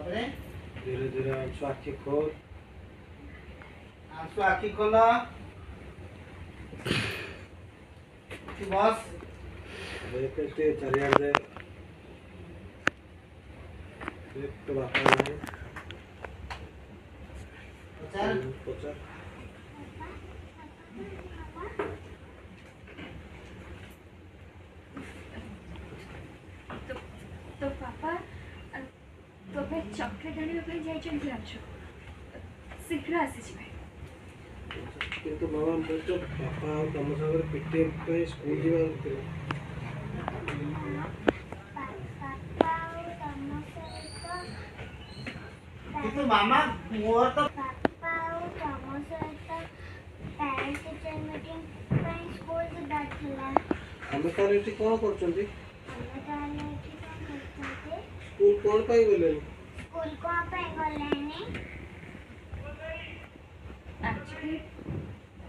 धीरे धीरे आंसू आखि खोल। आंसू आखि खोला। बस देखते चारियाडे देख तो बापा नहीं पचार तो पापा तो पे चॉकलेट आने पे जाई चंदी आछो शीघ्र आसी जिवे किंतु मामा मैं तो पापा और तम सागर पिटे पे स्कूल जीवा किंतु मामा मोर तो पापा और तम सहित पेरेंट्स टीचर मीटिंग पे स्कूल जिबा थिला हम तार एठी कोन करचंदी हम ताले एठी कोन करते स्कूल कोन पाई बोले स्कूल को पे गलेनी एक्चुअली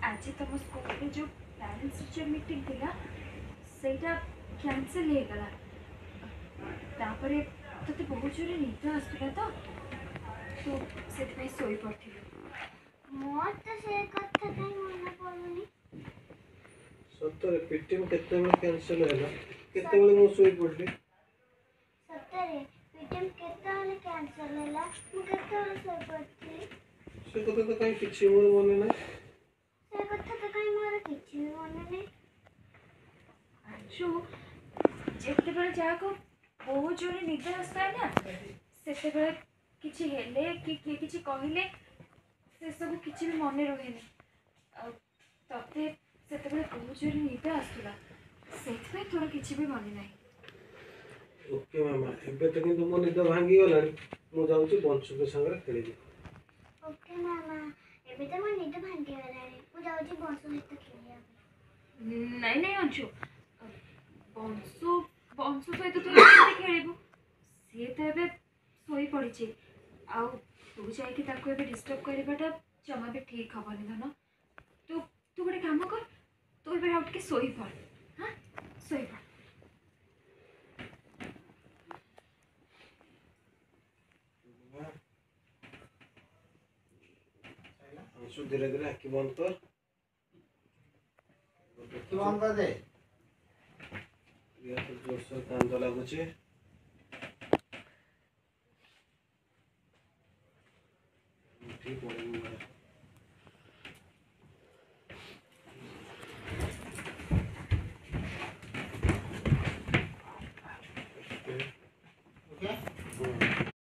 आज तुम स्कूल में जो पेरेंट्स टीचर मीटिंग थिला सेटा कैंसिल हे गला तापरे तते बहुत जोरे निद आसुला तो से सोई पड़थिलु मोर तो से कथा कई मन पड़ुनी सत्तर पिटे में केते में कैंसिल हैला केते बेले मो सोई पड़ली सत्तरे पीटम केता वाले कैंसिल होला मु केता वाले सोई पड़ती से कथा तो कहीं किछि मोर मने ना से कथा तो कई मोर किछि भी मन नहीं आंशु जेते बेले जाको बहुत जोरे निद आसता है ना सेते बेले किछि हेले कि किछि कहिले से सब किछि भी मन रहेनी तते सेते बेले बहुत जोरे निद आसुला सेते तोर किछि भी मन नाही ओके मामा एबे तो किंतु मो निद भांगी गलानी मु जाउची बंशु के संगे खेली ओके मामा एबे तो मन निद भांगी गलानी मु जाउची बसु सहित खेलिया नहीं नहीं अंशु बंशु बंशु सहित तू खेलिबु सी तो एबे सोई पड़ी आउ तू जाइए ताको एबे डिस्टर्ब करबाटा जमा भी ठीक हबनी धन तू तू गोटे काम कर तू एबे आउट के सोई पड़ हां सोई पड़ आंसू धीरे धीरे आखि बंद कर बंद कर दे प्रिया तो जोर से कांद लागुचे